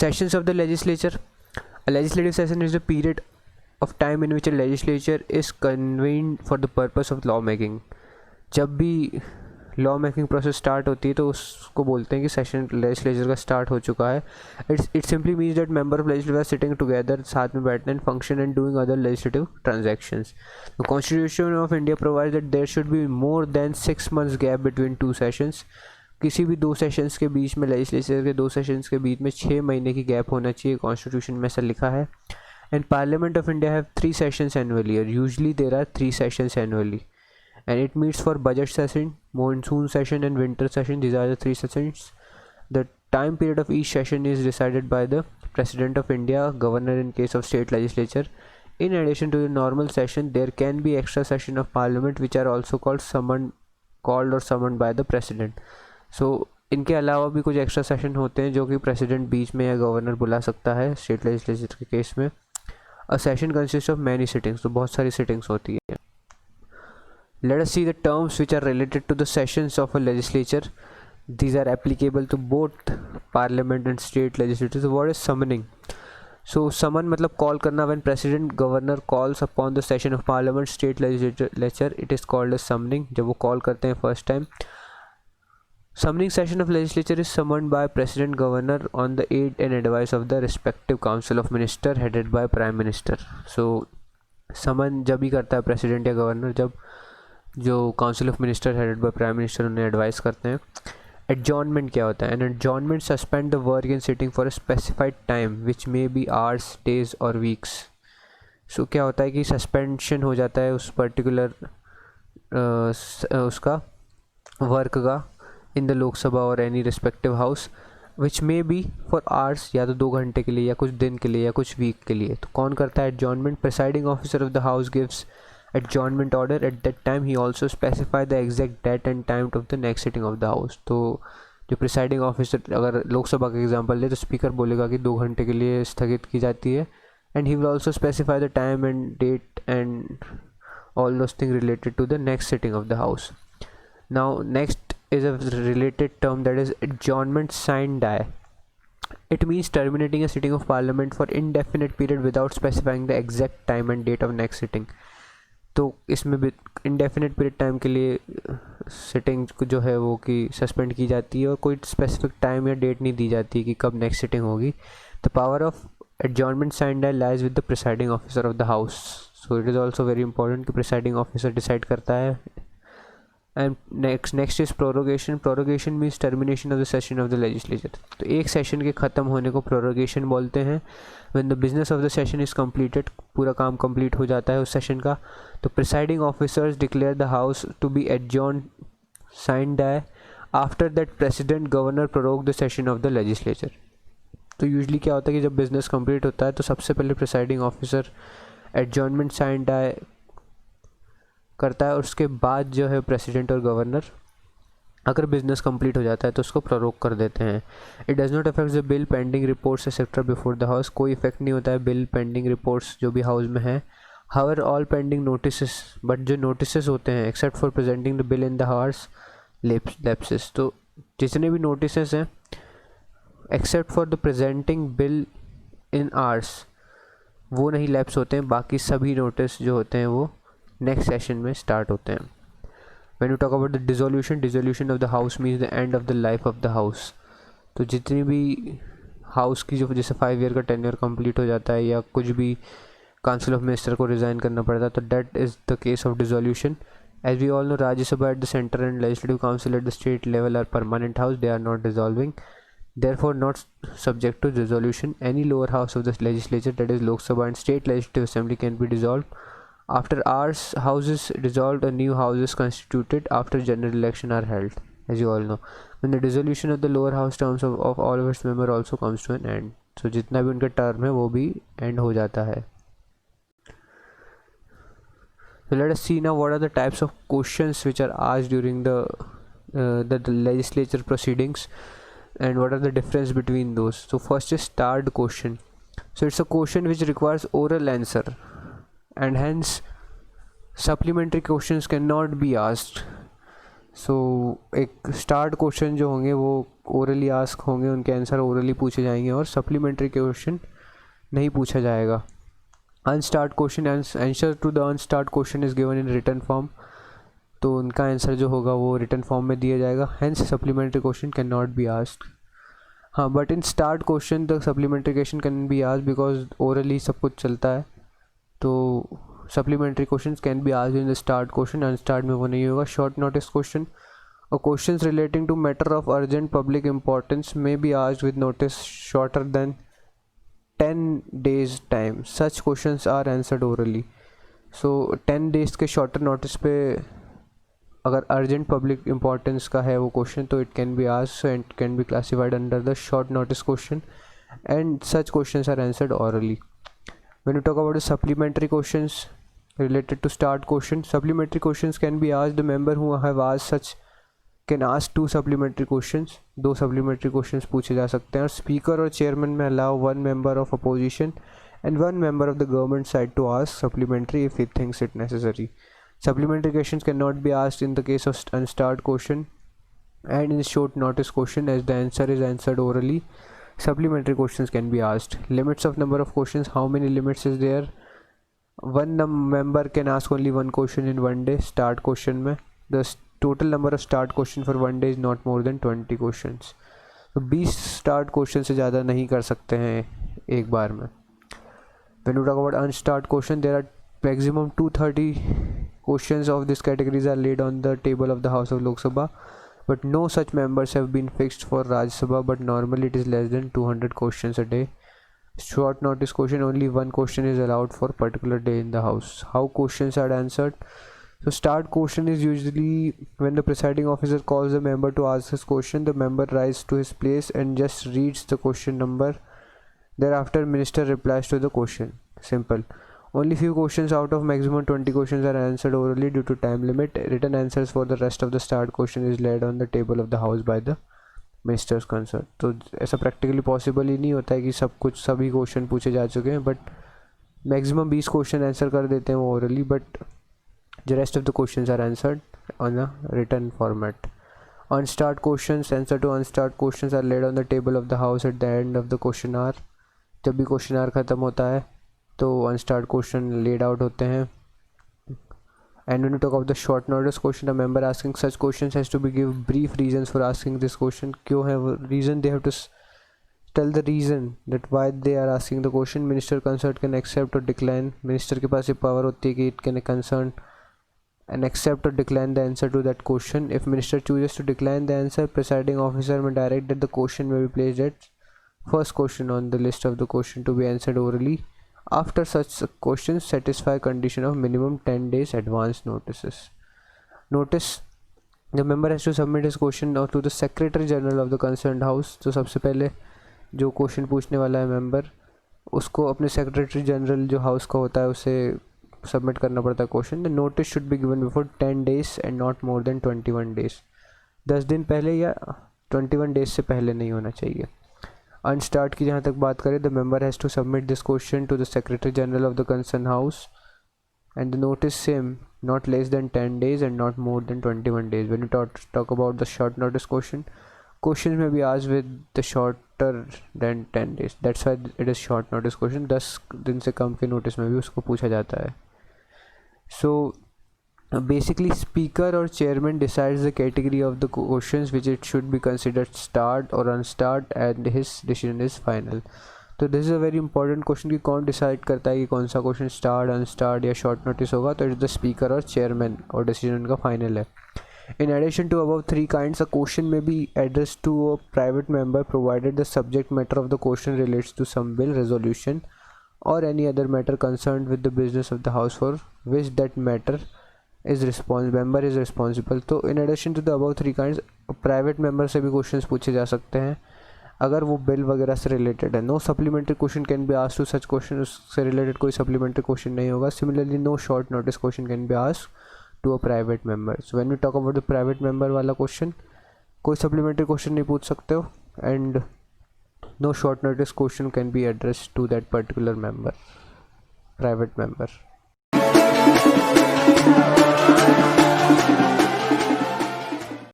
Sessions of the legislature. A legislative session is a period of time in which a legislature is convened for the purpose of law making. जब भी law making process start होती है तो उसको बोलते हैं कि session legislature का स्टार्ट हो चुका है. It simply means that member of legislature are sitting together, साथ में बैठते हैं, function and doing other legislative transactions. The constitution of India provides that there should be more than 6 months gap between 2 sessions. किसी भी 2 sessions के बीच में, legislature के 2 sessions के बीच में 6 महीने की गैप होना चाहिए. कॉन्स्टिट्यूशन में ऐसा लिखा है. And parliament of India have 3 sessions annually, और usually there are 3 sessions annually. And it meets for budget session, monsoon session and winter session. These are the 3 sessions. The time period of each session is decided by the President of India, Governor in case of state legislature. In addition to the normal session, there can be extra session of parliament which are also called or summoned by the President. So इनके अलावा भी कुछ extra session होते हैं जो कि president बीच में या गवर्नर बुला सकता है स्टेट लेजिस्लेचर के केस में. A session consist of many sittings, तो बहुत सारी सिटिंग्स होती है. Let us see the terms which are related to the sessions of a legislature. These are applicable to both parliament and state legislatures. What is summoning? So summon मतलब call करना. When president governor calls upon the session of parliament, state legislature, it is called as summoning. जब वो call करते हैं first time. Summoning session of legislature is summoned by president governor on the aid and advice of the respective council of minister headed by prime minister. So summon जब ही करता है president या governor, जब जो council of minister headed by prime minister उन्हें advice करते हैं. Adjournment क्या होता है? An adjournment suspend the work in sitting for a specified time which may be hours, days और वीक्स. सो क्या होता है कि सस्पेंशन हो जाता है उस पर्टिकुलर उसका वर्क का इन द लोकसभा और any respective house, which may B for hours, या तो 2 घंटे के लिए या कुछ दिन के लिए या कुछ वीक के लिए. तो कौन करता है adjournment? Presiding officer of the house gives adjournment order. At that time he also specify the exact date and time of the next sitting of the house. तो जो प्रिसाइडिंग ऑफिसर, अगर लोकसभा का एग्जांपल ले तो स्पीकर बोलेगा कि 2 घंटे के लिए स्थगित की जाती है. And he will also specify the time and date and all those thing related to the next sitting of the house. Now next is a related term that is adjournment sine die. It means terminating a sitting of parliament for indefinite period without specifying the exact time and date of next sitting. तो इसमें भी indefinite period time के लिए sitting जो है वो कि suspend की जाती है और कोई स्पेसिफिक टाइम या डेट नहीं दी जाती है कि कब नेक्स्ट सिटिंग होगी. The power of adjournment sine die lies with the presiding officer of the house. So it is also very important कि प्रिसाइडिंग ऑफिसर डिसाइड करता है. And next is prorogation. Prorogation means termination of the session of the legislature. तो एक session के ख़त्म होने को prorogation बोलते हैं. When the business of the session is completed, पूरा काम कंप्लीट हो जाता है उस सेशन का, तो presiding officers declare the house to be adjourn sine die. After that president governor prorogue the session of the legislature. तो यूजली क्या होता है कि जब बिजनेस कंप्लीट होता है तो सबसे पहले presiding officer adjournment sine die करता है और उसके बाद जो है प्रेसिडेंट और गवर्नर, अगर बिजनेस कंप्लीट हो जाता है तो उसको प्रोरोग कर देते हैं. It does not affect the bill pending reports etcetera before the house. कोई इफेक्ट नहीं होता है बिल पेंडिंग रिपोर्ट्स जो भी हाउस में है. However all pending notice, but जो नोटिस होते हैं except for presenting the bill in the house lapses. तो जितने भी नोटिस हैं except for the presenting bill in hours वो नहीं लैप्स होते हैं. बाकी सभी नोटिस जो होते हैं वो नेक्स्ट सेशन में स्टार्ट होते हैं. When you talk about the dissolution of the house means the end of the life of the house. तो जितनी भी हाउस की जो जैसे 5 year का टेन्योर कंप्लीट हो जाता है या कुछ भी काउंसिल ऑफ मिनिस्टर को रिज़ाइन करना पड़ता है तो that is the case of dissolution. As we all know, Rajya Sabha at the centre and legislative council at the state level are permanent house. They are not dissolving, therefore not subject to dissolution. Any lower house of the legislature, that is Lok Sabha and state legislative assembly, can be dissolved. After hours houses dissolved, a new house is constituted after general election are held, as you all know. When the dissolution of the lower house terms of all of its member also comes to an end. So जितना भी उनका term है वो भी and हो जाता है. So let us see now what are the types of questions which are asked during the legislature proceedings and what are the difference between those. So first is starred question. So it's a question which requires oral answer and hence supplementary questions cannot be asked. सो एक start question जो होंगे वो orally ask होंगे, उनके answer orally पूछे जाएंगे और supplementary question नहीं पूछा जाएगा. Unstarred question, answer to the unstarred question is given in written form. तो उनका आंसर जो होगा वो रिटन फॉर्म में दिया जाएगा. Hence supplementary question can not be asked. हाँ, but in starred question the supplementary question can be asked because orally सब कुछ चलता है. तो supplementary question can be asked in the starred question, unstarred में वो नहीं होगा. शॉर्ट नोटिस क्वेश्चन और questions relating to matter of urgent public importance may be asked with notice shorter than 10 days time. Such questions are answered orally. So 10 days के shorter notice पे अगर urgent public importance का है वो question तो it can be asked and can be classified under the short notice question and such questions are answered orally. When you talk about the supplementary questions related to start question, supplementary questions can be asked. The member who have asked such can ask 2 supplementary questions. 2 supplementary questions पूछे जा सकते हैं. और speaker और chairman में allow 1 member of opposition and 1 member of the government side to ask supplementary if he thinks it necessary. Supplementary questions cannot be asked in the case of unstart question and in short notice question as the answer is answered orally. Supplementary questions can be asked. Limits of number of questions, how many limits is there? One member can ask only 1 question in 1 day. Start question में the total number of start question for 1 day is not more than 20 questions. तो 20 start question से ज़्यादा नहीं कर सकते हैं एक बार में. When you talk about unstart question, there are maximum 230 questions of this categories are laid on the table of the House of Lok Sabha, but no such members have been fixed for Rajya Sabha, but normally it is less than 200 questions a day. Short notice question, only 1 question is allowed for particular day in the house. How questions are answered? So start question is usually when the presiding officer calls the member to ask his question, the member rises to his place and just reads the question number. Thereafter minister replies to the question. Simple. Only few questions out of maximum 20 questions are answered orally due to time limit. Written answers for the rest of the start question is laid on the table of the house by the ministers concerned. तो ऐसा practically possible ही नहीं होता है कि सभी question पूछे जा चुके हैं, बट मैक्सिमम 20 क्वेश्चन आंसर कर देते हैं वो orally, but the rest of the questions are answered on a written format. Unstart questions, answer to unstart questions are laid on the table of the house at the end of the question hour. जब भी question our ख़त्म होता है तो unstarred question laid out होते हैं. And when you talk about the short notice question, a member asking such questions has to be give brief reasons for asking this question. क्यों है वो reason, they have to tell the reason that why they are asking the question. Minister concerned can accept or decline. Minister के पास ये power होती है कि it can concern and accept or decline the answer to that question. If minister chooses to decline the answer, presiding officer may direct that the question may be placed at first question on the list of the question to be answered orally. After such questions satisfy condition of minimum 10 days advance notices. Notice, the member has to submit his question to the secretary general of the concerned house. तो सबसे पहले जो question पूछने वाला है member, उसको अपने secretary general जो हाउस का होता है उसे सबमिट करना पड़ता है question. The notice should be given before 10 days and not more than 21 days. 10 दिन पहले या 21 days से पहले नहीं होना चाहिए. अनस्टार्ट की जहाँ तक बात करें, the member has to submit this question to the secretary general of the concern house and the notice same not less than 10 days and not more than 21 days. When you talk about the short notice questions may be asked with the shorter than 10 days. That's why it is short notice question. 10 दिन से कम के notice में भी उसको पूछा जाता है. So basically speaker or chairman decides the category of the questions which it should be considered start or unstart and his decision is final. तो this is a very important question कि कौन decide करता है कि कौन सा question starred unstarred या short notice होगा. तो इट्स द स्पीकर और चेयरमैन और डिसीजन उनका फाइनल है. In addition to above 3 kinds, a question may be address to a private member provided the subject matter of the question relates to some bill resolution or any other matter concerned with the business of the house for which that matter member is responsible. तो in addition to the above 3 kinds, private member से भी question पूछे जा सकते हैं अगर वो bill वगैरह से रिलेटेड है. No supplementary question can be asked to such question, उससे रिलेटेड कोई सप्लीमेंट्री क्वेश्चन नहीं होगा. Similarly no short notice question can be asked to a private member. So when we talk about the private member वाला question, कोई supplementary question नहीं पूछ सकते हो and no short notice question can be address to that particular member, private member.